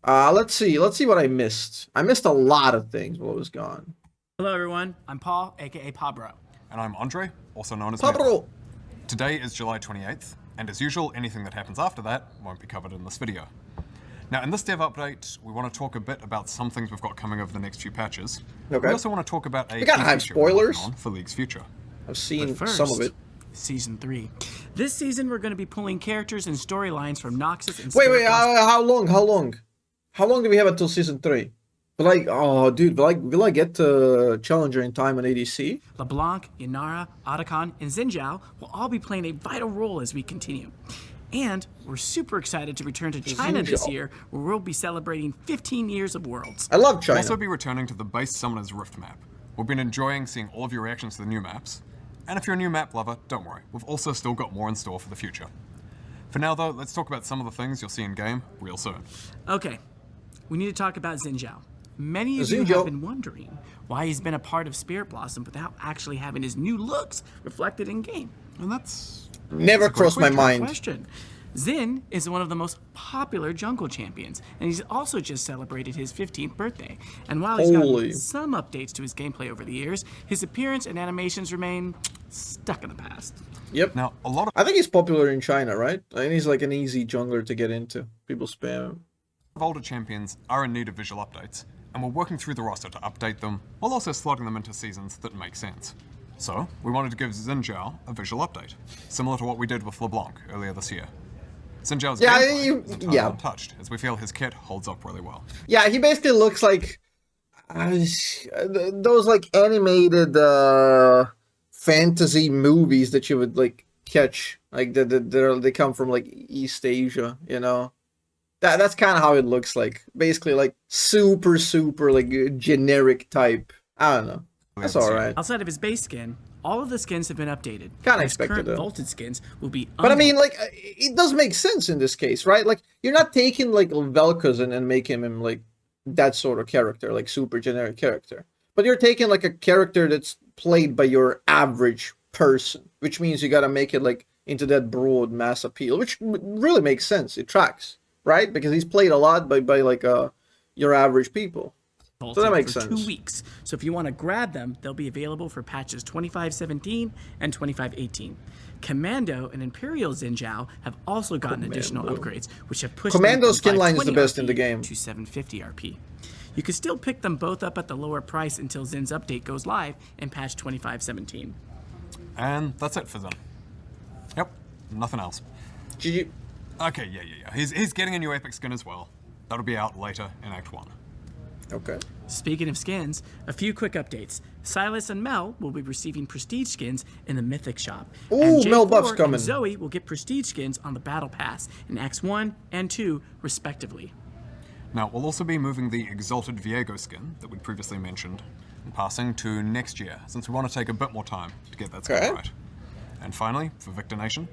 Let's see what I missed. I missed a lot of things while I was gone. Hello everyone, I'm Paul, aka Pabro. And I'm Andre, also known as Pablo. Mel. Today is July 28th, and as usual, anything that happens after that won't be covered in this video. Now, in this dev update, we want to talk a bit about some things we've got coming over the next few patches. Okay. We also want to talk about a We gotta have spoilers on for League's future. I've seen First, some of it. Season 3. This season, we're going to be pulling characters and storylines from Noxus and Wait, how long? How long do we have until season 3? But like, oh, dude, will I get to Challenger in time on ADC? LeBlanc, Yanara, Otacon, and Xinjiao will all be playing a vital role as we continue. And we're super excited to return to China this year, where we'll be celebrating 15 years of Worlds. I love China. We'll also be returning to the base Summoner's Rift map. We've been enjoying seeing all of your reactions to the new maps. And if you're a new map lover, don't worry, we've also still got more in store for the future. For now though, let's talk about some of the things you'll see in game real soon. Okay, we need to talk about Xinjiao. Many of you have been wondering why he's been a part of Spirit Blossom without actually having his new looks reflected in game. And that's never crossed my mind. Question. Xin is one of the most popular jungle champions, and he's also just celebrated his 15th birthday. And while he's gotten some updates to his gameplay over the years, his appearance and animations remain stuck in the past. Yep. Now, I think he's popular in China, right? And he's like an easy jungler to get into. People spam him. Older champions are in need of visual updates, and we're working through the roster to update them, while also slotting them into seasons that make sense. So, we wanted to give Xinjiao a visual update, similar to what we did with LeBlanc earlier this year. Xinjiao's gameplay is entirely untouched, as we feel his kit holds up really well. Yeah, he basically looks like those like animated fantasy movies that you would like catch, like they come from like East Asia, you know. That's kind of how it looks like. Basically, like super like generic type. I don't know. That's all right. Outside of his base skin, all of the skins have been updated. Kind of expected current vaulted skins will be. But I mean, like, it does make sense in this case, right? Like, you're not taking like VelKoz and making him like that sort of character, like super generic character. But you're taking like a character that's played by your average person, which means you gotta make it like into that broad mass appeal, which really makes sense. It tracks. Right? Because he's played a lot by like your average people. So that makes sense. 2 weeks. So if you want to grab them, they'll be available for patches 2517 and 2518. Commando and Imperial Xinjiao have also gotten additional upgrades, which have pushed Commando skin line is the best in the game to 750 RP. You can still pick them both up at the lower price until Zin's update goes live in patch 2517. And that's it for Xin. Yep, nothing else. GG. Okay, yeah. He's getting a new epic skin as well. That'll be out later in Act 1. Okay. Speaking of skins, a few quick updates. Silas and Mel will be receiving prestige skins in the Mythic shop. Ooh, Mel buff's coming. And Zoe will get prestige skins on the Battle Pass in Acts 1 and 2, respectively. Now, we'll also be moving the Exalted Viego skin that we previously mentioned and passing to next year, since we want to take a bit more time to get that skin right. And finally, for Viktor Nation,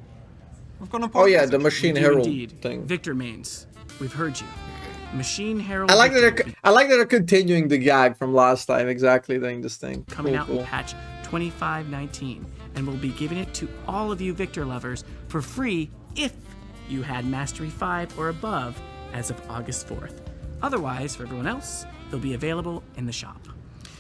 we've got an the Machine Herald thing. Victor mains, we've heard you. Machine Herald. I like that they're continuing the gag from last time. Exactly doing this thing. Coming out in patch 2519, and we'll be giving it to all of you Victor lovers for free if you had Mastery 5 or above as of August 4th. Otherwise, for everyone else, they'll be available in the shop.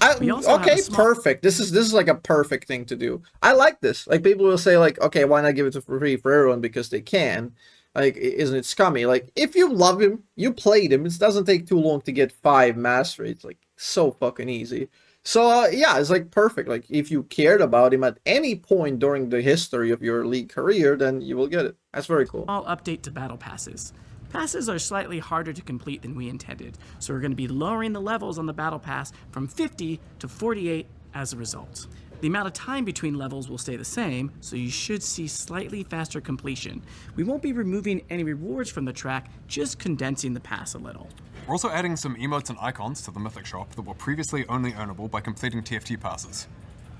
Okay, perfect. This is like a perfect thing to do. I like this. Like, people will say like, okay, why not give it for free for everyone because they can? Like, isn't it scummy? Like, if you love him, you played him. It doesn't take too long to get 5 mastery. It's like so fucking easy. So yeah, it's like perfect. Like, if you cared about him at any point during the history of your league career, then you will get it. That's very cool. I'll update to battle passes. Passes are slightly harder to complete than we intended, so we're going to be lowering the levels on the Battle Pass from 50 to 48 as a result. The amount of time between levels will stay the same, so you should see slightly faster completion. We won't be removing any rewards from the track, just condensing the pass a little. We're also adding some emotes and icons to the Mythic shop that were previously only earnable by completing TFT passes.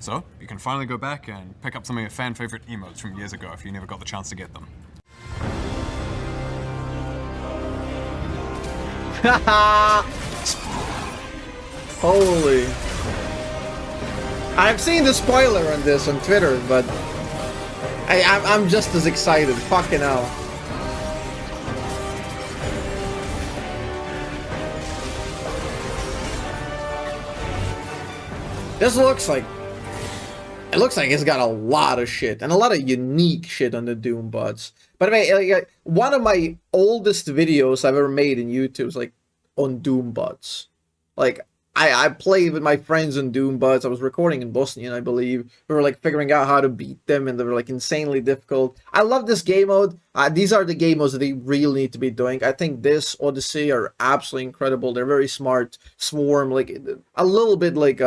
So, you can finally go back and pick up some of your fan favorite emotes from years ago if you never got the chance to get them. Holy. I've seen the spoiler on this on Twitter, but I'm just as excited. Fucking hell. This looks like... It looks like it's got a lot of shit, and a lot of unique shit on the Doom bots. But I mean, like, one of my oldest videos I've ever made in YouTube is, like, on Doom bots. Like, I played with my friends on Doom bots. I was recording in Bosnian, I believe. We were, like, figuring out how to beat them, and they were, like, insanely difficult. I love this game mode. These are the game modes that they really need to be doing. I think this, Odyssey, are absolutely incredible. They're very smart. Swarm, like, a little bit like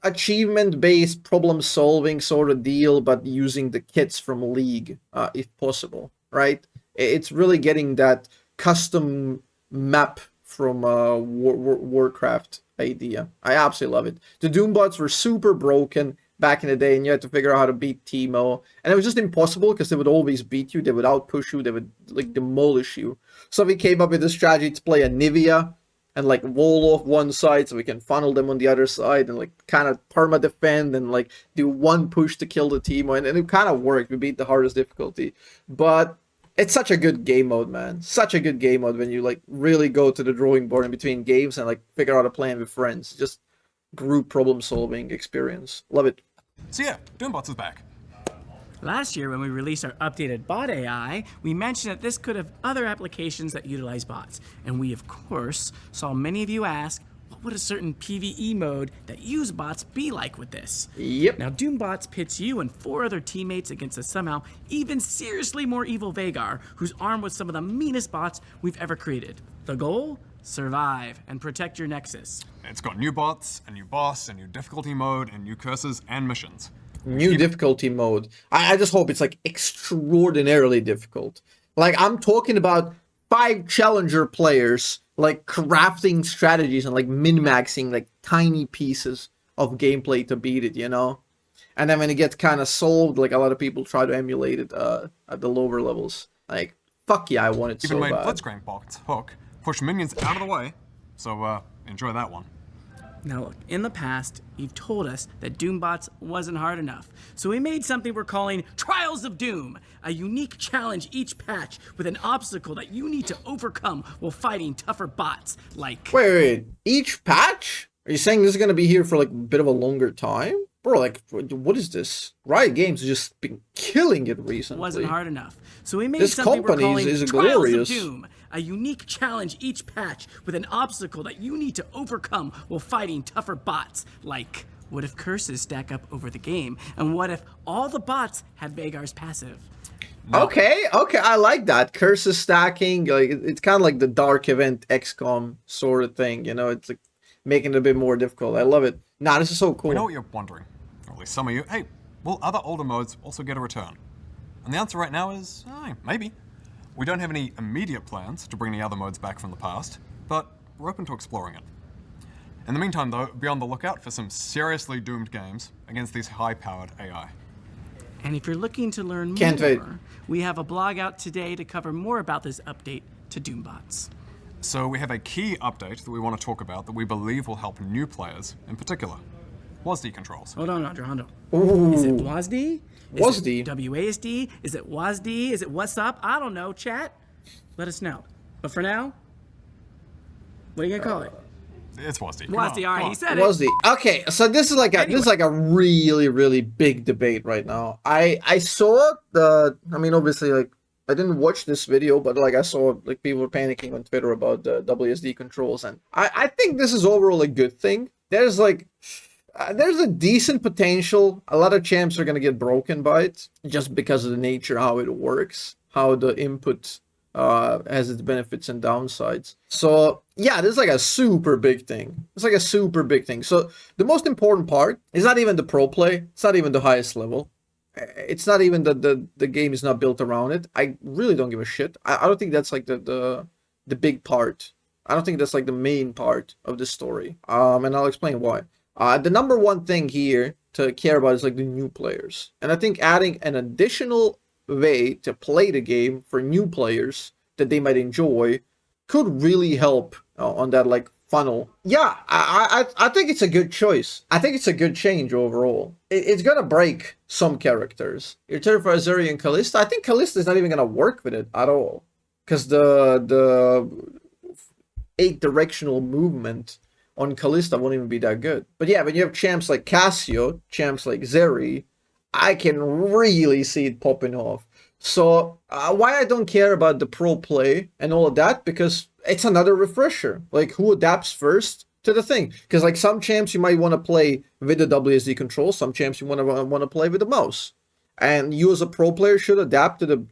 achievement-based problem-solving sort of deal, but using the kits from League, if possible, right? It's really getting that custom map from Warcraft idea. I absolutely love it. The Doom bots were super broken back in the day, and you had to figure out how to beat Teemo, and it was just impossible because they would always beat you, they would outpush you, they would like demolish you. So we came up with a strategy to play a Nivea and like wall off one side so we can funnel them on the other side and like kind of perma defend and like do one push to kill the Teemo, and it kind of worked. We beat the hardest difficulty, but it's such a good game mode, man. Such a good game mode when you like really go to the drawing board in between games and like figure out a plan with friends. Just group problem solving experience. Love it. So yeah, Doombots is back. Last year, when we released our updated bot AI, we mentioned that this could have other applications that utilize bots. And we, of course, saw many of you ask, what would a certain PvE mode that use bots be like with this? Yep. Now, Doombots pits you and 4 other teammates against a somehow even seriously more evil Vhagar, who's armed with some of the meanest bots we've ever created. The goal? Survive and protect your Nexus. It's got new bots, a new boss, a new difficulty mode, and new curses and missions. New difficulty mode. I just hope it's like extraordinarily difficult. Like, I'm talking about 5 challenger players like crafting strategies and like min-maxing like tiny pieces of gameplay to beat it, you know? And then when it gets kind of solved, like a lot of people try to emulate it at the lower levels. Like, fuck yeah, I want it Even so made bad. Blitzcrank bots hook, push minions out of the way, so enjoy that one. Now look, in the past, you've told us that Doombots wasn't hard enough. So we made something we're calling Trials of Doom, a unique challenge each patch with an obstacle that you need to overcome while fighting tougher bots like... Wait. Each patch? Are you saying this is going to be here for like a bit of a longer time? Bro, like, what is this? Riot Games has just been killing it recently. Wasn't hard enough. So we made This something we're company calling is Trials glorious. of Doom, a unique challenge each patch with an obstacle that you need to overcome while fighting tougher bots like... What if curses stack up over the game? And what if all the bots had Vhagar's passive? No. Okay, I like that. Curses stacking, like it's kind of like the Dark Event XCOM sort of thing, you know? It's like making it a bit more difficult. I love it. Nah, this is so cool. We know what you're wondering, or at least some of you. Hey, will other older modes also get a return? And the answer right now is, maybe. We don't have any immediate plans to bring the other modes back from the past, but we're open to exploring it. In the meantime, though, be on the lookout for some seriously doomed games against these high-powered AI. And if you're looking to learn Can't wait. more, we have a blog out today to cover more about this update to Doombots. So we have a key update that we want to talk about that we believe will help new players in particular. WASD controls. Hold on, Andrew. Ooh. Is it WASD? Is WASD? it WASD? Is it WASD? Is it what's up? I don't know, chat. Let us know. But for now, what are you gonna call it? It's WASD. WASD, all right, he said it. WASD. Okay, so this is like a really big debate right now. I saw I mean, obviously, like, I didn't watch this video, but like I saw like people were panicking on Twitter about the WSD controls, and I think this is overall a good thing. There's like there's a decent potential. A lot of champs are gonna get broken by it just because of the nature how it works, how the input has its benefits and downsides. So yeah, this is like a super big thing. It's like a super big thing. So the most important part is not even the pro play. It's not even the highest level. It's not even that the game is not built around it. I really don't give a shit. I don't think that's like the big part. I don't think that's like the main part of the story. And I'll explain why. The number one thing here to care about is like the new players. And I think adding an additional way to play the game for new players that they might enjoy could really help on that like funnel. Yeah, I think it's a good choice. I think it's a good change overall. It's gonna break some characters. You're terrified for Azuri and Kalista. I think Kalista is not even gonna work with it at all, because the 8 directional movement on Kalista won't even be that good. But yeah, when you have champs like Cassio, champs like Zeri, I can really see it popping off. So why I don't care about the pro play and all of that, because it's another refresher. Like, who adapts first to the thing? Because like some champs you might want to play with the WSD control, some champs you want to play with the mouse, and you as a pro player should adapt to the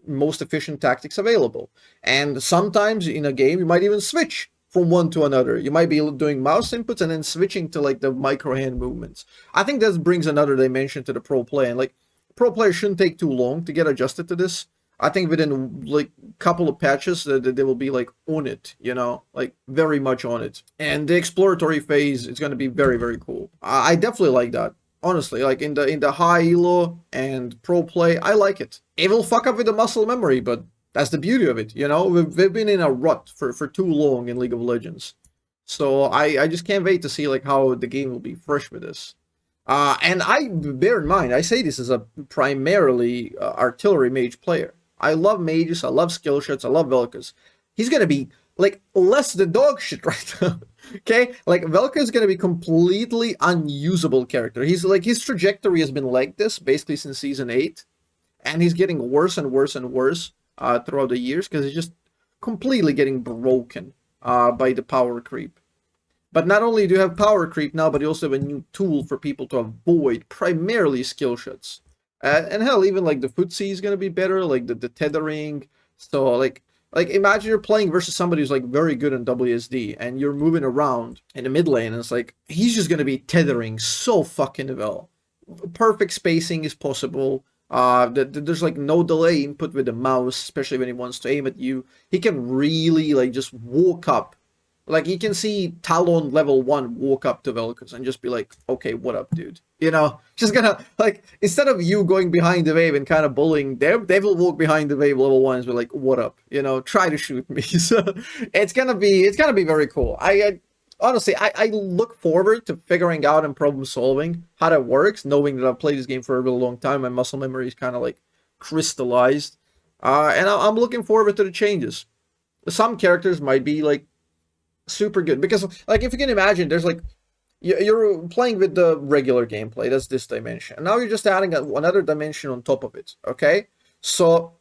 most efficient tactics available. And sometimes in a game you might even switch from one to another. You might be doing mouse inputs and then switching to like the micro hand movements. I think that brings another dimension to the pro play, and like pro players shouldn't take too long to get adjusted to this. I think within like a couple of patches they will be like on it, you know, like very much on it. And the exploratory phase is going to be very, very cool. I definitely like that. Honestly, like in the high elo and pro play, I like it. It will fuck up with the muscle memory, but that's the beauty of it, you know? We've been in a rut for too long in League of Legends. So I just can't wait to see like how the game will be fresh with this. And I bear in mind, I say this as a primarily artillery mage player. I love mages, I love skill shots, I love VelKoz. He's gonna be like less than dog shit right now. Okay, like VelKoz is gonna be completely unusable character. He's like, his trajectory has been like this basically since season 8, and he's getting worse and worse and worse throughout the years because he's just completely getting broken by the power creep. But not only do you have power creep now, but you also have a new tool for people to avoid primarily skill shots. And hell, even like the footsie is gonna be better, like the tethering. So like imagine you're playing versus somebody who's like very good in WSD, and you're moving around in the mid lane, and it's like he's just gonna be tethering so fucking well. Perfect spacing is possible. There's like no delay input with the mouse, especially when he wants to aim at you. He can really like just walk up. Like, you can see Talon level 1 walk up to VelKoz and just be like, okay, what up, dude? You know, just gonna, like, instead of you going behind the wave and kind of bullying them, they will walk behind the wave level 1 and be like, what up? You know, try to shoot me. So it's gonna be very cool. Honestly, I look forward to figuring out and problem solving how that works, knowing that I've played this game for a really long time. My muscle memory is kind of like crystallized. And I'm looking forward to the changes. Some characters might be like super good, because like if you can imagine, there's like you're playing with the regular gameplay, that's this dimension, and now you're just adding another dimension on top of it. Okay, so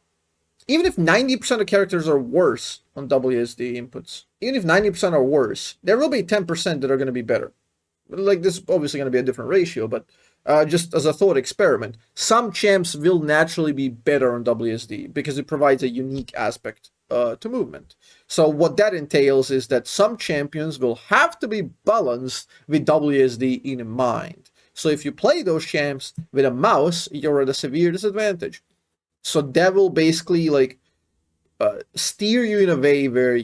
even if 90% of characters are worse on WSD inputs, even if 90% are worse, there will be 10% that are going to be better. Like, this is obviously going to be a different ratio, but just as a thought experiment, some champs will naturally be better on WSD because it provides a unique aspect to movement. So what that entails is that some champions will have to be balanced with WSD in mind. So if you play those champs with a mouse, you're at a severe disadvantage. So that will basically like steer you in a way where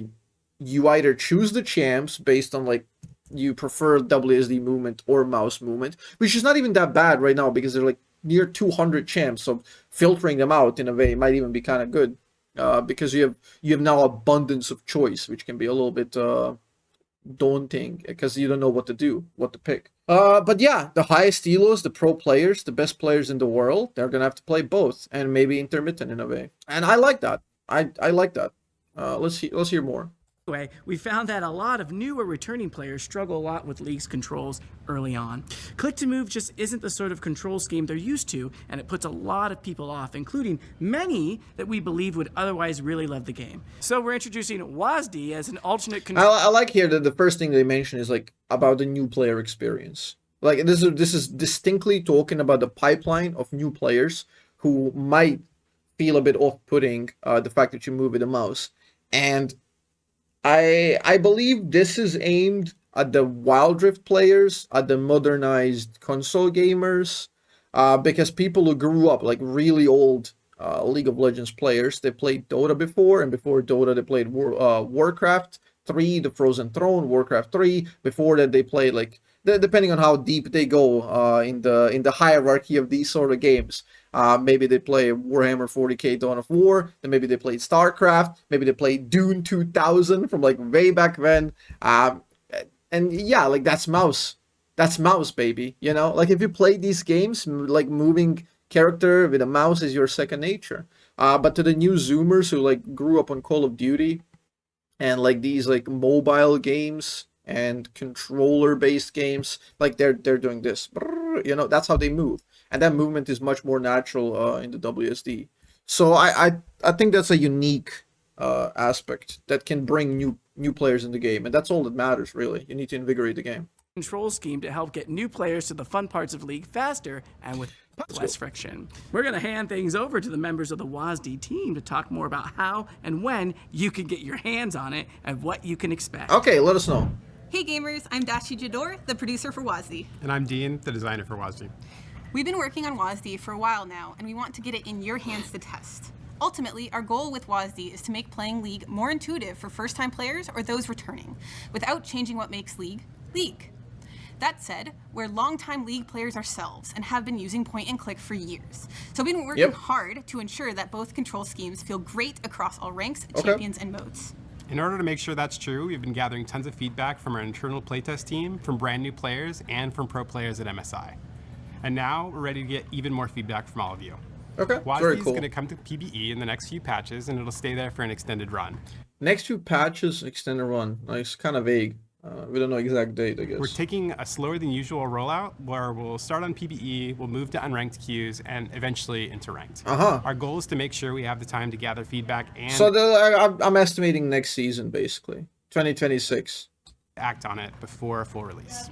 you either choose the champs based on like you prefer WSD movement or mouse movement, which is not even that bad right now because they're like near 200 champs. So filtering them out in a way might even be kind of good. Because you have now abundance of choice, which can be a little bit daunting because you don't know what to do, what to pick. But yeah, the highest elos, the pro players, the best players in the world, they're gonna have to play both and maybe intermittent in a way. And I like that. I like that. Let's hear more. Anyway, we found that a lot of new or returning players struggle a lot with League's controls early on. Click to move just isn't the sort of control scheme they're used to, and it puts a lot of people off, including many that we believe would otherwise really love the game. So we're introducing WASD as an alternate control. I like here that the first thing they mention is like about the new player experience. Like, this is distinctly talking about the pipeline of new players who might feel a bit off-putting the fact that you move with a mouse. And I believe this is aimed at the Wild Rift players, at the modernized console gamers, because people who grew up like really old League of Legends players, they played Dota before, and before Dota they played Warcraft 3, the Frozen Throne, Warcraft 3. Before that they played like, depending on how deep they go in the hierarchy of these sort of games. Maybe they play Warhammer 40k Dawn of War, then maybe they played StarCraft, maybe they played Dune 2000 from like way back then. And yeah, like that's mouse, baby. You know, like if you play these games, like moving character with a mouse is your second nature. But to the new Zoomers who like grew up on Call of Duty and like these like mobile games, and controller-based games, like they're doing this. You know, that's how they move, and that movement is much more natural in the WSD. So I think that's a unique aspect that can bring new players in the game, and that's all that matters really. You need to invigorate the game. Control scheme to help get new players to the fun parts of League faster and with less friction. We're going to hand things over to the members of the WASD team to talk more about how and when you can get your hands on it and what you can expect. Okay, let us know. Hey gamers, I'm Dashi Jador, the producer for WASD. And I'm Dean, the designer for WASD. We've been working on WASD for a while now, and we want to get it in your hands to test. Ultimately, our goal with WASD is to make playing League more intuitive for first-time players or those returning, without changing what makes League, League. That said, we're longtime League players ourselves and have been using point and click for years. So we've been working hard to ensure that both control schemes feel great across all ranks, champions, and modes. In order to make sure that's true, we've been gathering tons of feedback from our internal playtest team, from brand new players, and from pro players at MSI. And now we're ready to get even more feedback from all of you. Okay, WASD very is cool. going to come to PBE in the next few patches, and it'll stay there for an extended run. Next few patches, extended run. Nice, kind of vague. We don't know exact date, I guess. We're taking a slower than usual rollout where we'll start on PBE, we'll move to unranked queues, and eventually into ranked. Our goal is to make sure we have the time to gather feedback and So I'm estimating next season, basically. 2026. act on it before full release.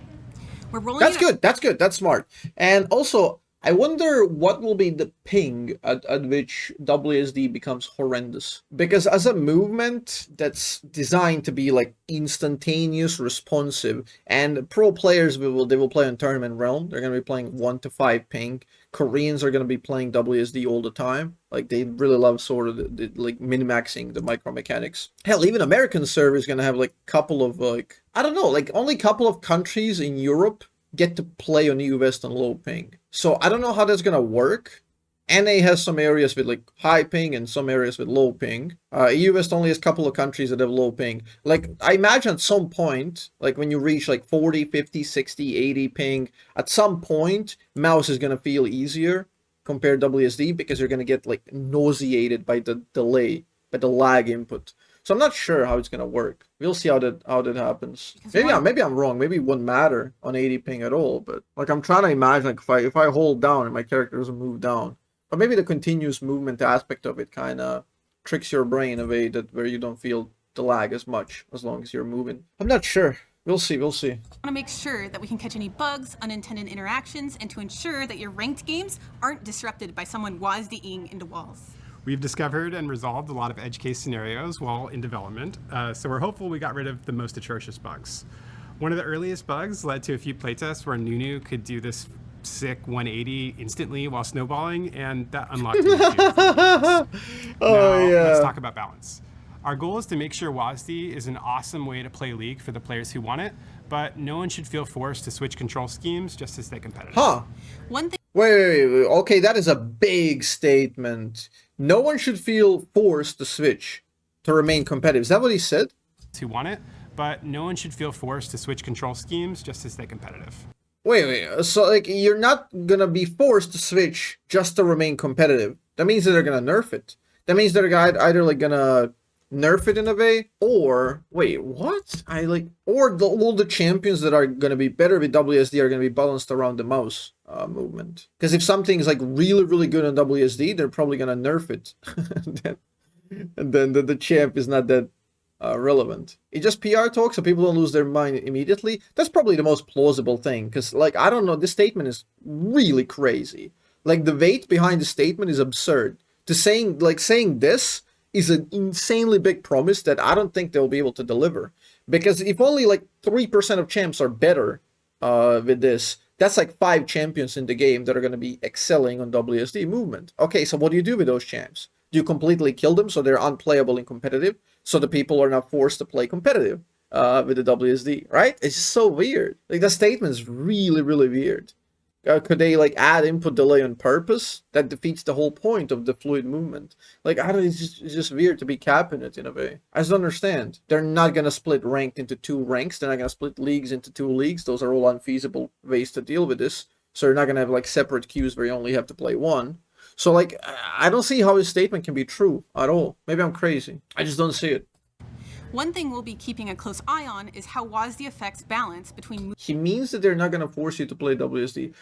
We're rolling That's good. That's good. That's smart. And also, I wonder what will be the ping at which WSD becomes horrendous. Because as a movement that's designed to be like instantaneous, responsive, and pro players they will play on Tournament Realm. They're going to be playing 1 to 5 ping. Koreans are going to be playing WSD all the time. Like they really love sort of the like min-maxing the micro mechanics. Hell, even American server is going to have like a couple of like, I don't know, like only a couple of countries in Europe get to play on EU West on low ping. So I don't know how that's gonna work. NA has some areas with like high ping and some areas with low ping. EU West only has a couple of countries that have low ping. Like I imagine at some point, like when you reach like 40, 50, 60, 80 ping, at some point mouse is gonna feel easier compared to WSD because you're gonna get like nauseated by the delay, by the lag input. So I'm not sure how it's gonna work. We'll see how that happens. Maybe I'm wrong. Maybe it wouldn't matter on 80 ping at all. But like I'm trying to imagine like if I hold down and my character doesn't move down, but maybe the continuous movement aspect of it kind of tricks your brain in a way that where you don't feel the lag as much as long as you're moving. I'm not sure. We'll see. We'll see. I want to make sure that we can catch any bugs, unintended interactions, and to ensure that your ranked games aren't disrupted by someone WASD-ing into walls. We've discovered and resolved a lot of edge case scenarios while in development, so we're hopeful we got rid of the most atrocious bugs. One of the earliest bugs led to a few playtests where Nunu could do this sick 180 instantly while snowballing, and that unlocked an issue. Let's talk about balance. Our goal is to make sure WASD is an awesome way to play League for the players who want it, but no one should feel forced to switch control schemes just to stay competitive. One thing. Wait. Okay, that is a big statement. No one should feel forced to switch to remain competitive. Is that what he said? Who want it, but no one should feel forced to switch control schemes just to stay competitive. Wait. So like you're not gonna be forced to switch just to remain competitive. That means that they're gonna nerf it. That means they're either like gonna nerf it in a way, or wait, what? All the champions that are gonna be better with WSD are gonna be balanced around the mouse movement. Because if something is like really, really good on WSD, they're probably gonna nerf it, and then the champ is not that relevant. It's just PR talk, so people don't lose their mind immediately. That's probably the most plausible thing. Because like I don't know, this statement is really crazy. Like the weight behind the statement is absurd. Saying this is an insanely big promise that I don't think they'll be able to deliver. Because if only like 3% of champs are better with this, that's like 5 champions in the game that are going to be excelling on WSD movement. Okay, so what do you do with those champs? Do you completely kill them so they're unplayable in competitive, so the people are not forced to play competitive with the WSD, right? It's just so weird. Like the statement is really, really weird. Could they like add input delay on purpose? That defeats the whole point of the fluid movement. Like I don't. It's just weird to be capping it in a way. I just don't understand. They're not gonna split ranked into 2 ranks. They're not gonna split leagues into 2 leagues. Those are all unfeasible ways to deal with this. So you're not gonna have like separate queues where you only have to play one. So like I don't see how his statement can be true at all. Maybe I'm crazy. I just don't see it. One thing we'll be keeping a close eye on is how WASD affects balance between He means that they're not gonna force you to play WSD.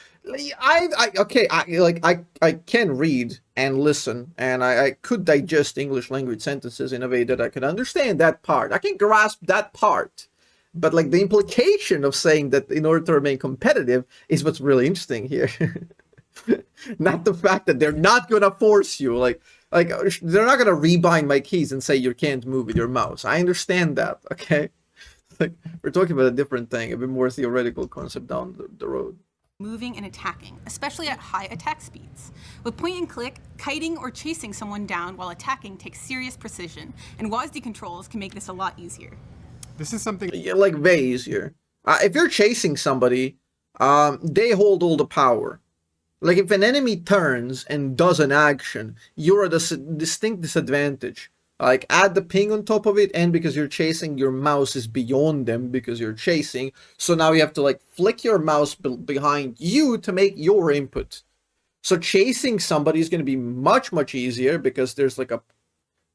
I can read and listen, and I could digest English language sentences in a way that I could understand that part. I can grasp that part. But like the implication of saying that in order to remain competitive is what's really interesting here. Not the fact that they're not gonna force you. Like they're not gonna rebind my keys and say you can't move with your mouse. I understand that, okay? Like we're talking about a different thing, a bit more theoretical concept down the road. moving and attacking, especially at high attack speeds. With point and click, kiting or chasing someone down while attacking takes serious precision, and WASD controls can make this a lot easier. This is something Yeah, like way easier. If you're chasing somebody, they hold all the power. Like if an enemy turns and does an action, you're at a distinct disadvantage. Like add the ping on top of it, and because you're chasing, your mouse is beyond them because you're chasing. So now you have to like flick your mouse behind you to make your input. So chasing somebody is going to be much easier because there's like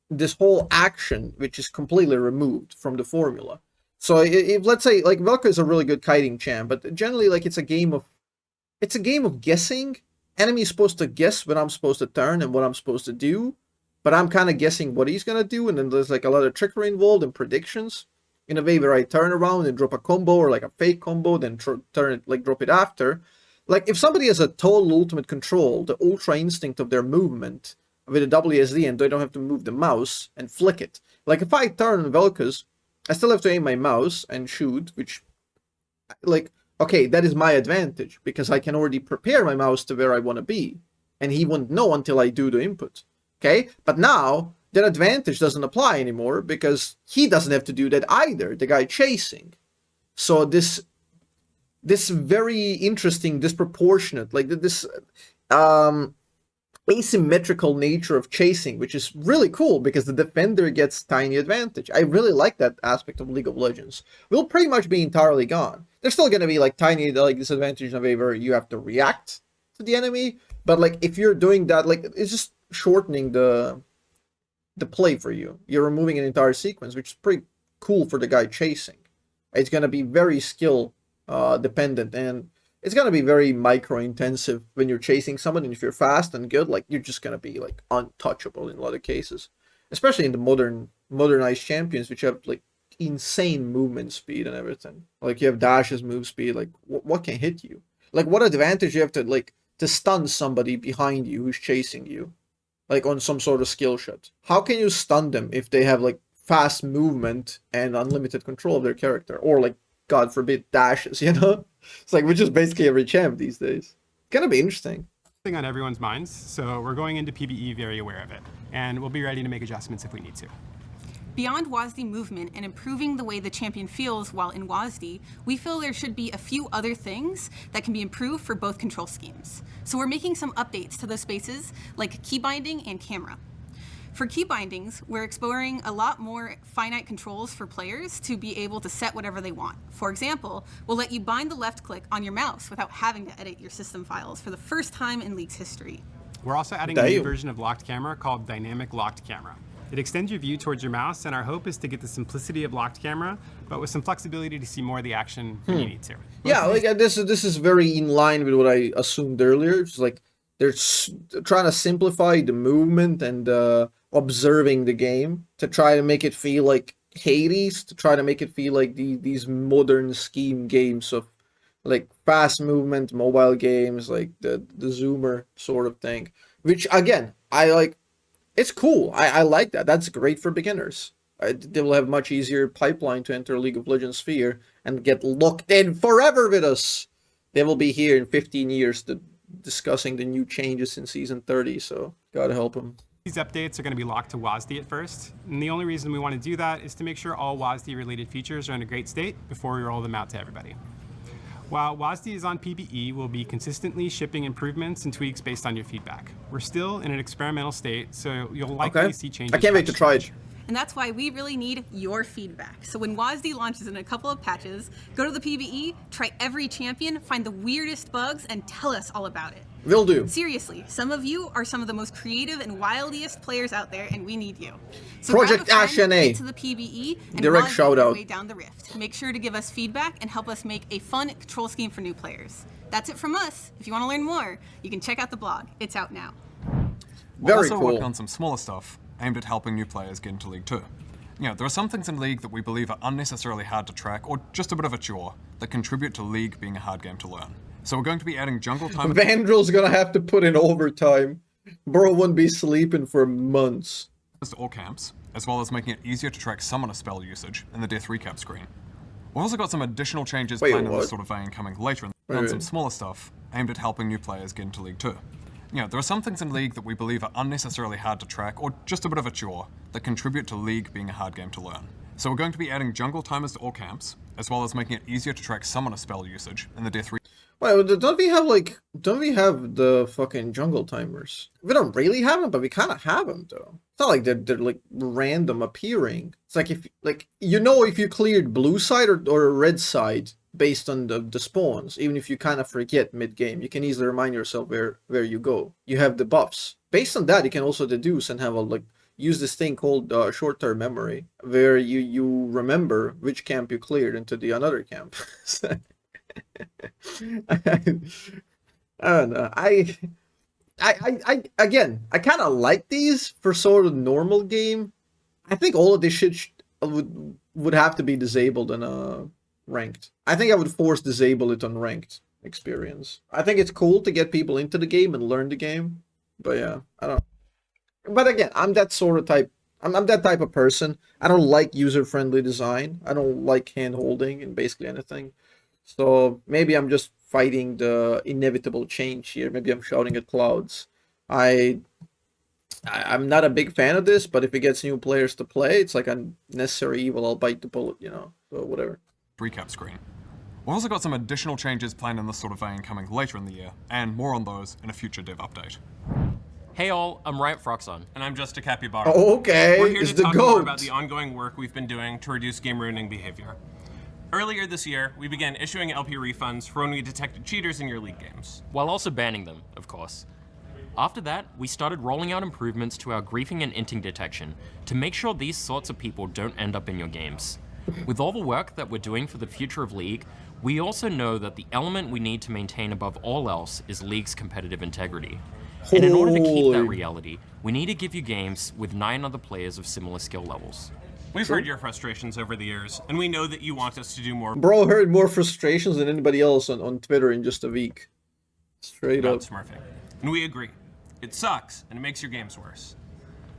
this whole action which is completely removed from the formula. So if let's say like VelKoz is a really good kiting champ, but generally like it's a game of guessing. Enemy is supposed to guess when I'm supposed to turn and what I'm supposed to do. But I'm kind of guessing what he's going to do, and then there's like a lot of trickery involved and predictions in a way where I turn around and drop a combo or like a fake combo, then turn it, like drop it after. Like if somebody has a total ultimate control, the ultra instinct of their movement with a WASD, and they don't have to move the mouse and flick it. Like if I turn on VelKoz, I still have to aim my mouse and shoot, which like, okay, that is my advantage because I can already prepare my mouse to where I want to be, and he won't know until I do the input. Okay, but now that advantage doesn't apply anymore because he doesn't have to do that either, the guy chasing. So this very interesting, disproportionate, like this asymmetrical nature of chasing, which is really cool because the defender gets tiny advantage. I really like that aspect of League of Legends. Will pretty much be entirely gone. There's still going to be like tiny like disadvantage in a way where you have to react to the enemy, but like if you're doing that, like it's just shortening the play for you. You're removing an entire sequence, which is pretty cool for the guy chasing. It's going to be very skill dependent, and it's going to be very micro intensive when you're chasing someone. And if you're fast and good, like you're just going to be like untouchable in a lot of cases, especially in the modernized champions, which have like insane movement speed and everything. Like you have dashes, move speed, like what can hit you? Like what advantage you have to stun somebody behind you who's chasing you, like on some sort of skill shot. How can you stun them if they have like fast movement and unlimited control of their character, or like God forbid dashes, you know? It's like which is basically every champ these days. Gonna be interesting. on everyone's minds, so we're going into PBE very aware of it, and we'll be ready to make adjustments if we need to. Beyond WASD movement and improving the way the champion feels while in WASD, we feel there should be a few other things that can be improved for both control schemes. So we're making some updates to those spaces, like key binding and camera. For key bindings, we're exploring a lot more finite controls for players to be able to set whatever they want. For example, we'll let you bind the left click on your mouse without having to edit your system files for the first time in League's history. We're also adding a new version of locked camera called Dynamic Locked Camera. It extends your view towards your mouse, and our hope is to get the simplicity of locked camera, but with some flexibility to see more of the action when you need to. Yeah, like this is very in line with what I assumed earlier. It's like they're trying to simplify the movement and observing the game to try to make it feel like Hades, to try to make it feel like these modern scheme games of like fast movement mobile games, like the Zoomer sort of thing. Which again, I like. It's cool. I like that. That's great for beginners. They will have much easier pipeline to enter League of Legends sphere and get locked in forever with us. They will be here in 15 years discussing the new changes in Season 30, so God help them. These updates are going to be locked to WASD at first, and the only reason we want to do that is to make sure all WASD-related features are in a great state before we roll them out to everybody. While WASD is on PBE, we'll be consistently shipping improvements and tweaks based on your feedback. We're still in an experimental state, so you'll likely see changes. I can't wait to try it. And that's why we really need your feedback. So when WASD launches in a couple of patches, go to the PBE, try every champion, find the weirdest bugs, and tell us all about it. Will do. Seriously, some of you are some of the most creative and wildiest players out there, and we need you. So Project grab a friend, Ash NA. get to the PBE, and Direct WASD shout your out. way down the rift. Make sure to give us feedback and help us make a fun control scheme for new players. That's it from us. If you want to learn more, you can check out the blog. It's out now. We're Very also cool. working on some smaller stuff aimed at helping new players get into League 2. You know, there are some things in League that we believe are unnecessarily hard to track or just a bit of a chore that contribute to League being a hard game to learn. So we're going to be adding jungle time Vandrel's gonna have to put in overtime. Bro wouldn't be sleeping for months. to all camps, as well as making it easier to track summoner spell usage in the death recap screen. We've also got some additional changes Wait, planned in what? this sort of vein coming later Wait, on wait. some smaller stuff aimed at helping new players get into League 2. You know, there are some things in League that we believe are unnecessarily hard to track or just a bit of a chore that contribute to League being a hard game to learn. So we're going to be adding jungle timers to all camps, as well as making it easier to track summoner spell usage in the death recap. Wait, don't we have the fucking jungle timers? We don't really have them, but we kind of have them though. It's not like they're like random appearing. It's like if if you cleared blue side or red side based on the spawns, even if you kind of forget mid game, you can easily remind yourself where you go. You have the buffs. Based on that, you can also deduce and have use this thing called short-term memory, where you remember which camp you cleared into the another camp. I don't know. I kind of like these for sort of normal game. I think all of this shit would have to be disabled in ranked. I think I would force disable it on ranked experience. I think it's cool to get people into the game and learn the game, but yeah, I don't. But again, I'm that sort of type. I'm that type of person. I don't like user-friendly design. I don't like hand-holding in basically anything. So maybe I'm just fighting the inevitable change here. Maybe I'm shouting at clouds. I'm not a big fan of this, but if it gets new players to play, it's like a necessary evil. I'll bite the bullet, so whatever. Recap screen. We've also got some additional changes planned in this sort of vein coming later in the year, and more on those in a future dev update. Hey all, I'm Riot Froxon. And I'm just a capybara. Oh, okay, We're here it's to the talk more goat. about the ongoing work we've been doing to reduce game ruining behavior. Earlier this year, we began issuing LP refunds for when we detected cheaters in your League games. While also banning them, of course. After that, we started rolling out improvements to our griefing and inting detection to make sure these sorts of people don't end up in your games. With all the work that we're doing for the future of League, we also know that the element we need to maintain above all else is League's competitive integrity. And in order to keep that Holy. reality, we need to give you games with 9 other players of similar skill levels. We've heard your frustrations over the years, and we know that you want us to do more Bro heard more frustrations than anybody else on Twitter in just a week. Straight about up. smurfing. And we agree. It sucks, and it makes your games worse.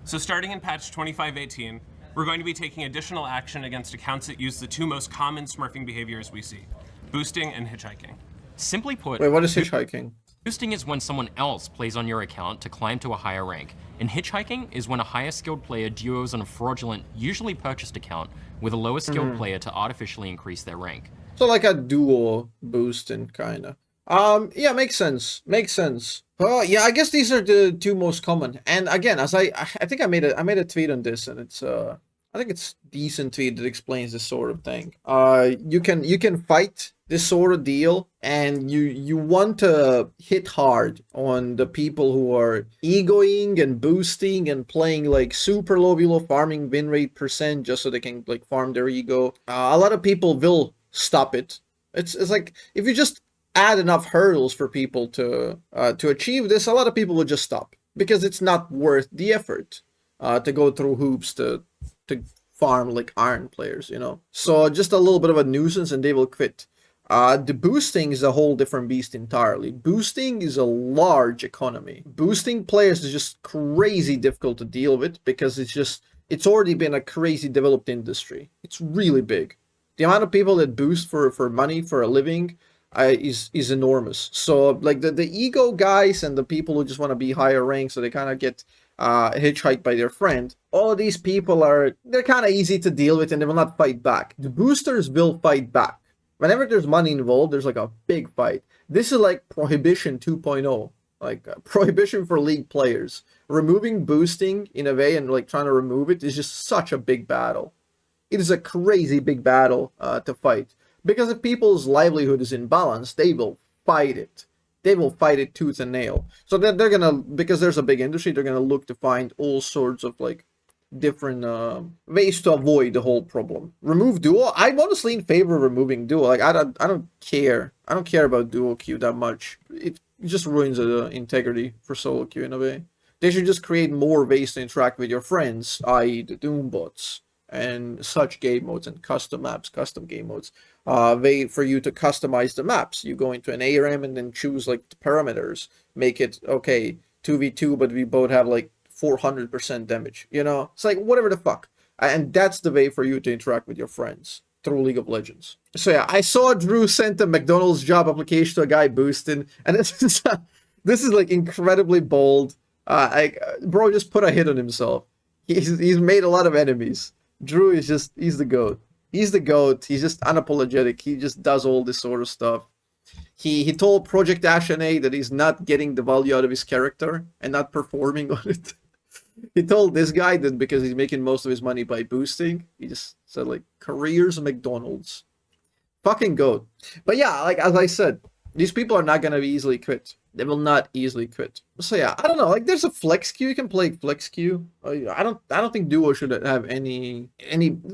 So starting in patch 2518, we're going to be taking additional action against accounts that use the 2 most common smurfing behaviors we see, boosting and hitchhiking. Simply put, Wait, what is hitchhiking? boosting is when someone else plays on your account to climb to a higher rank, and hitchhiking is when a higher skilled player duos on a fraudulent, usually purchased account with a lower skilled player to artificially increase their rank. So like a duo boosting kinda. Yeah, makes sense. Makes sense. Yeah, I guess these are the 2 most common. And again, as I think I made a tweet on this, and it's I think it's decent tweet that explains this sort of thing. You can fight this sort of deal, and you want to hit hard on the people who are egoing and boosting and playing like super low below farming win rate % just so they can like farm their ego. A lot of people will stop it. It's like if you just add enough hurdles for people to achieve this, a lot of people will just stop because it's not worth the effort to go through hoops to farm like iron players, So just a little bit of a nuisance and they will quit. The boosting is a whole different beast entirely. Boosting is a large economy. Boosting players is just crazy difficult to deal with because it's already been a crazy developed industry. It's really big. The amount of people that boost for money for a living is enormous. So like the ego guys and the people who just want to be higher rank, so they kind of get hitchhiked by their friend. All of these people they're kind of easy to deal with and they will not fight back. The boosters will fight back. Whenever there's money involved, there's like a big fight. This is like Prohibition 2.0, like Prohibition for League players. Removing boosting in a way and like trying to remove it is just such a big battle. It is a crazy big battle to fight. Because if people's livelihood is in balance, they will fight it. they will fight it tooth and nail. So they're gonna, because there's a big industry, they're gonna look to find all sorts of like different ways to avoid the whole problem. Remove duo. I'm honestly in favor of removing duo. Like I don't care about duo queue that much. It just ruins the integrity for solo queue in a way. They should just create more ways to interact with your friends, i.e. the Doom bots and such game modes and custom maps, custom game modes. Way for you to customize the maps. You go into an ARM and then choose like the parameters. Make it, okay, 2v2, but we both have like 400% damage, you know? It's like, whatever the fuck. And that's the way for you to interact with your friends through League of Legends. So yeah, I saw Drew sent a McDonald's job application to a guy boosting, and this is like incredibly bold. Bro just put a hit on himself. He's made a lot of enemies. Drew is just, he's the GOAT. He's the GOAT. He's just unapologetic. He just does all this sort of stuff. He told Project Ashane that he's not getting the value out of his character and not performing on it. He told this guy that because he's making most of his money by boosting, he just said like, careers McDonald's. Fucking GOAT. But yeah, like as I said, these people are not gonna be easily quit. They will not easily quit. So yeah, I don't know. Like there's a flex queue. You can play flex queue. I don't think duo should have any.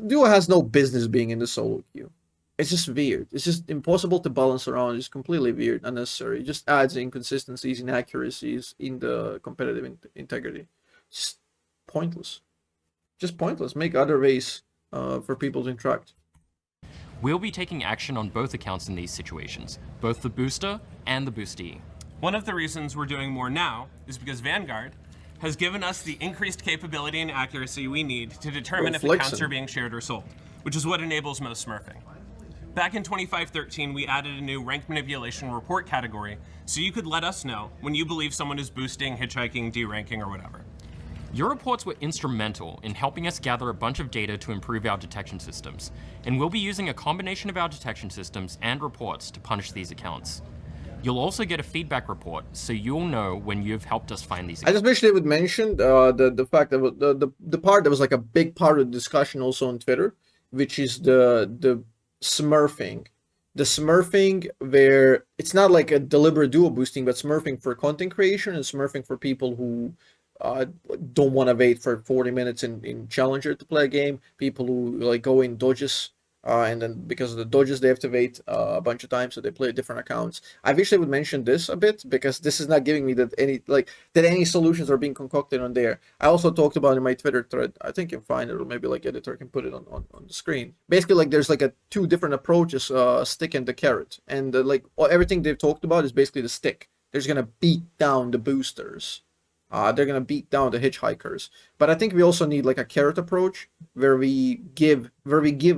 Duo has no business being in the solo queue. It's just weird. It's just impossible to balance around. It's completely weird, unnecessary. It just adds inconsistencies, inaccuracies in the competitive integrity. Just pointless. Just pointless. Make other ways for people to interact. We'll be taking action on both accounts in these situations, both the booster and the boostee. One of the reasons we're doing more now is because Vanguard has given us the increased capability and accuracy we need to determine if accounts are being shared or sold, which is what enables most smurfing. Back in 2513, we added a new rank manipulation report category, so you could let us know when you believe someone is boosting, hitchhiking, deranking, or whatever. Your reports were instrumental in helping us gather a bunch of data to improve our detection systems, and we'll be using a combination of our detection systems and reports to punish these accounts. You'll also get a feedback report, so you'll know when you've helped us find these accounts. I just wish they would mention the fact that the part that was like a big part of the discussion also on Twitter, which is the smurfing. The smurfing where it's not like a deliberate duo boosting, but smurfing for content creation and smurfing for people who don't want to wait for 40 minutes in Challenger to play a game. People who like go in dodges, and then because of the dodges they have to wait a bunch of times, so they play different accounts. I wish they would mention this a bit, because this is not giving me that any solutions are being concocted on there. I also talked about in my Twitter thread, I think you can find it, or maybe like editor can put it on the screen. Basically, like there's like two different approaches, stick and the carrot, and like everything they've talked about is basically the stick. They're just gonna beat down the boosters. They're gonna beat down the hitchhikers. But I think we also need like a carrot approach where we give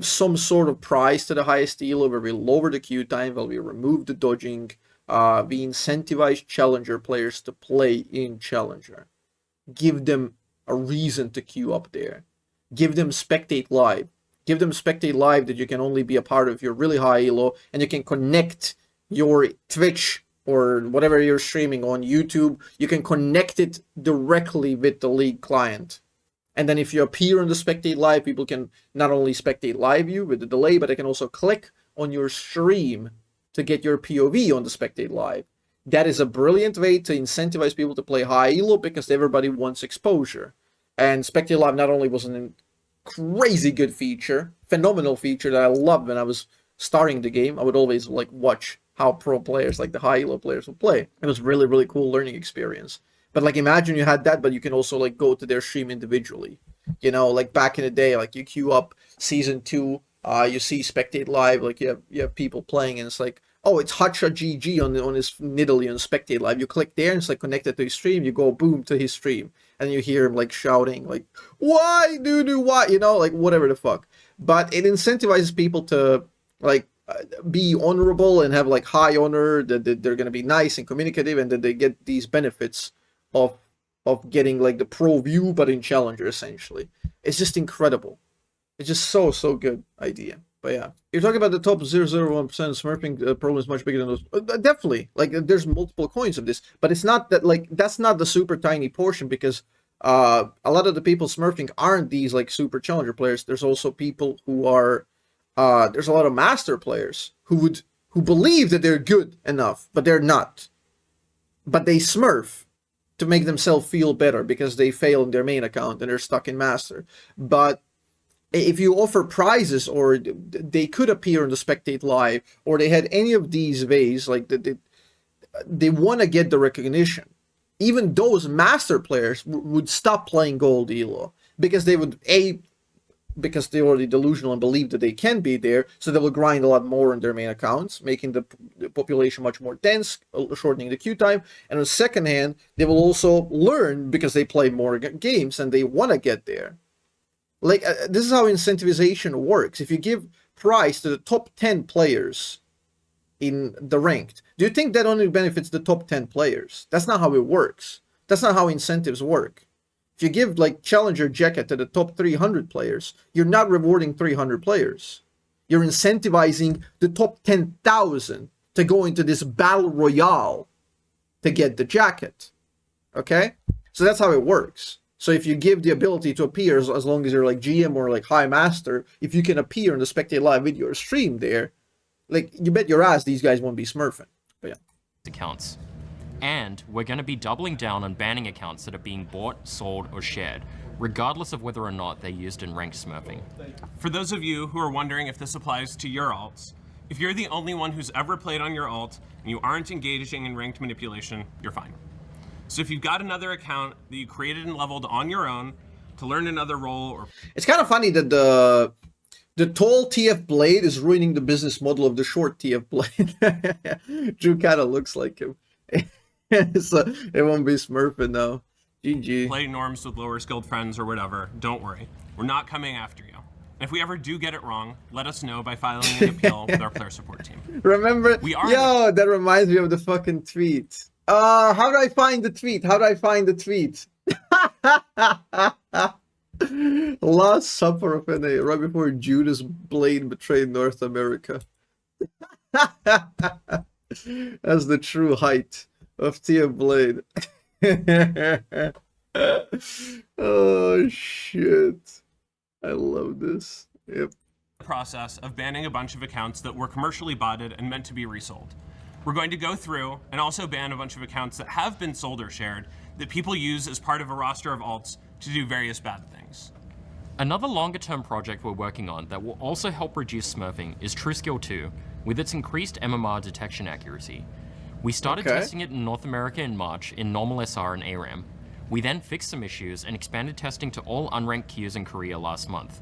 some sort of prize to the highest elo, where we lower the queue time, where we remove the dodging, we incentivize Challenger players to play in Challenger. Give them a reason to queue up there. Give them spectate live. Give them spectate live that you can only be a part of your really high elo, and you can connect your Twitch or whatever you're streaming on YouTube, you can connect it directly with the League client. And then if you appear on the Spectate Live, people can not only Spectate Live you with the delay, but they can also click on your stream to get your POV on the Spectate Live. That is a brilliant way to incentivize people to play high elo, because everybody wants exposure. And Spectate Live not only was a crazy good feature, phenomenal feature that I loved when I was starting the game. I would always like watch how pro players, like the high elo players, would play. It was really, really cool learning experience. But like imagine you had that, but you can also like go to their stream individually. You know, like back in the day, like you queue up season 2, you see Spectate Live, like you have people playing, and it's like, oh, it's Hotshot GG on his Nidalee on Spectate Live. You click there and it's like connected to his stream, you go boom to his stream, and you hear him like shouting like, why doo-doo, why, you know, like whatever the fuck. But it incentivizes people to like be honorable and have like high honor, that they're going to be nice and communicative, and that they get these benefits of getting like the pro view but in Challenger essentially. It's just incredible. It's just so good idea. But yeah, you're talking about the top 0.01% smurfing problem is much bigger than those. Definitely, like there's multiple coins of this, but it's not that, like that's not the super tiny portion, because a lot of the people smurfing aren't these like super Challenger players. There's also people who are there's a lot of master players who believe that they're good enough, but they're not. but they smurf to make themselves feel better because they failed in their main account and they're stuck in master. But if you offer prizes, or they could appear on the Spectate Live, or they had any of these ways, like they want to get the recognition, even those master players would stop playing gold elo, because they would, because they're already delusional and believe that they can be there, so they will grind a lot more on their main accounts, making the population much more dense, shortening the queue time. And on the second hand, they will also learn because they play more games and they want to get there. Like, this is how incentivization works. If you give prize to the top 10 players in the ranked, do you think that only benefits the top 10 players? That's not how it works. That's not how incentives work. If you give like challenger jacket to the top 300 players, you're not rewarding 300 players. You're incentivizing the top 10,000 to go into this battle royale to get the jacket. Okay? So that's how it works. So if you give the ability to appear, as long as you're like GM or like High Master, if you can appear in the Spectate Live video or stream there, like, you bet your ass these guys won't be smurfing. But yeah. Accounts. And we're going to be doubling down on banning accounts that are being bought, sold, or shared, regardless of whether or not they're used in ranked smurfing. For those of you who are wondering if this applies to your alts, if you're the only one who's ever played on your alt and you aren't engaging in ranked manipulation, you're fine. So if you've got another account that you created and leveled on your own to learn another role, or it's kind of funny that the tall TF Blade is ruining the business model of the short TF Blade. Drew kind of looks like him. So it won't be smurfing now. GG. play norms with lower skilled friends or whatever, don't worry. We're not coming after you. And if we ever do get it wrong, let us know by filing an appeal with our player support team. Remember? We are Yo, that reminds me of the fucking tweet. How do I find the tweet? How do I find the tweet? Last Supper of NA, right before Judas Blade betrayed North America. That's the true height of TF Blade. Oh shit. I love this. Yep. Process of banning a bunch of accounts that were commercially botted and meant to be resold. We're going to go through and also ban a bunch of accounts that have been sold or shared that people use as part of a roster of alts to do various bad things. Another longer-term project we're working on that will also help reduce smurfing is TrueSkill 2, with its increased MMR detection accuracy. We started testing it in North America in March in normal SR and ARAM. We then fixed some issues and expanded testing to all unranked queues in Korea last month.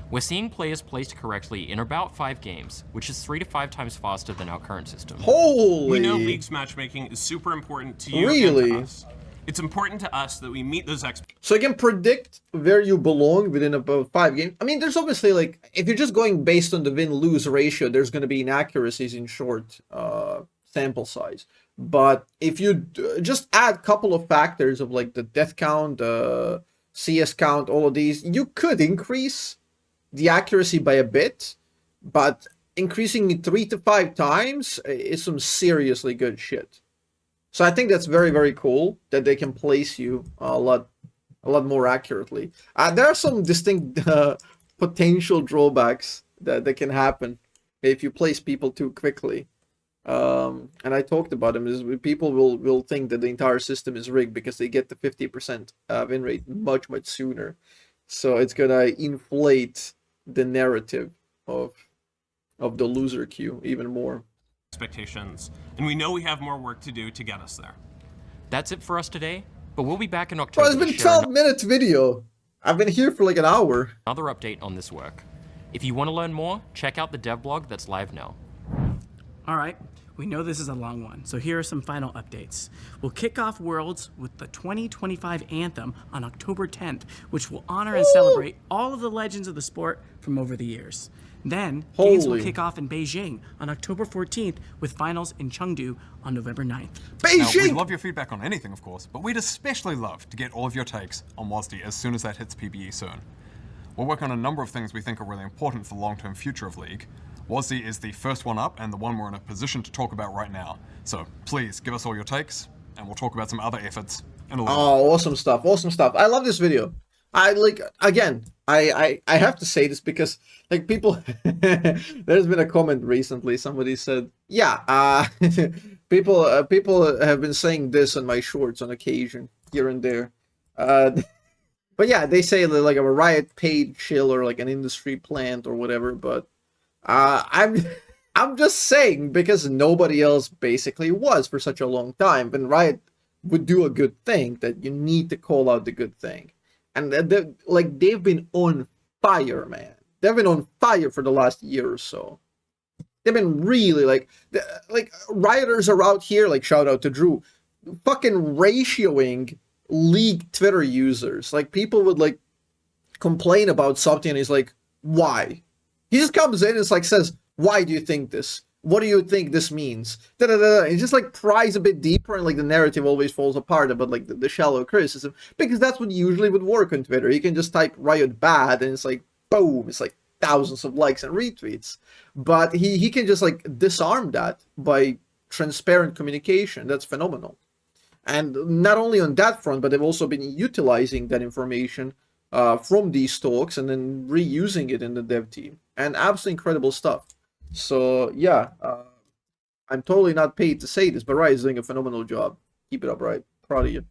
We're seeing players placed correctly in about 5 games, which is 3 to 5 times faster than our current system. Holy! We know League's matchmaking is super important to you Really? and to us. It's important to us that we meet those expectations. So you can predict where you belong within about 5 games. I mean, there's obviously, like, if you're just going based on the win-lose ratio, there's going to be inaccuracies in short sample size. But if you just add a couple of factors of, like, the death count, CS count, all of these, you could increase the accuracy by a bit, but increasing it 3 to 5 times is some seriously good shit. So I think that's very, very cool that they can place you a lot more accurately. There are some distinct potential drawbacks that can happen if you place people too quickly. And I talked about them. Is people will think that the entire system is rigged because they get the 50% win rate much sooner. So it's gonna inflate the narrative of the loser queue even more. Expectations, and we know we have more work to do to get us there. That's it for us today, but we'll be back in October. Bro, it's been 12 minutes video. I've been here for like an hour. Another update on this work. If you want to learn more, check out the dev blog that's live now. All right, we know this is a long one, so here are some final updates. We'll kick off Worlds with the 2025 Anthem on October 10th, which will honor and celebrate all of the legends of the sport from over the years. Then, games will kick off in Beijing on October 14th with finals in Chengdu on November 9th. Beijing! Now, we'd love your feedback on anything, of course, but we'd especially love to get all of your takes on WASD as soon as that hits PBE soon. We're working on a number of things we think are really important for the long-term future of League. WASD is the first one up and the one we're in a position to talk about right now. So please give us all your takes, and we'll talk about some other efforts in a little bit. Oh, awesome stuff, awesome stuff. I love this video. I have to say this because, like, people, there's been a comment recently, somebody said, yeah, People have been saying this on my shorts on occasion, here and there. But yeah, they say that like a Riot paid chill or like an industry plant or whatever. But I'm just saying, because nobody else basically was for such a long time. When Riot would do a good thing, that you need to call out the good thing, and they've been on fire, man. They've been on fire for the last year or so. They've been really like rioters are out here, like shout out to Drew, fucking ratioing League Twitter users. Like people would like complain about something and he's like, why? He just comes in and it's like says, why do you think this? What do you think this means? He just like pries a bit deeper, and like the narrative always falls apart about like the shallow criticism, because that's what usually would work on Twitter. You can just type Riot bad and it's like boom, it's like thousands of likes and retweets. But he can just like disarm that by transparent communication. That's phenomenal. And not only on that front, but they've also been utilizing that information from these talks and then reusing it in the dev team. And absolutely incredible stuff. So yeah, I'm totally not paid to say this, but Riot is doing a phenomenal job. Keep it up, Riot. Proud of you.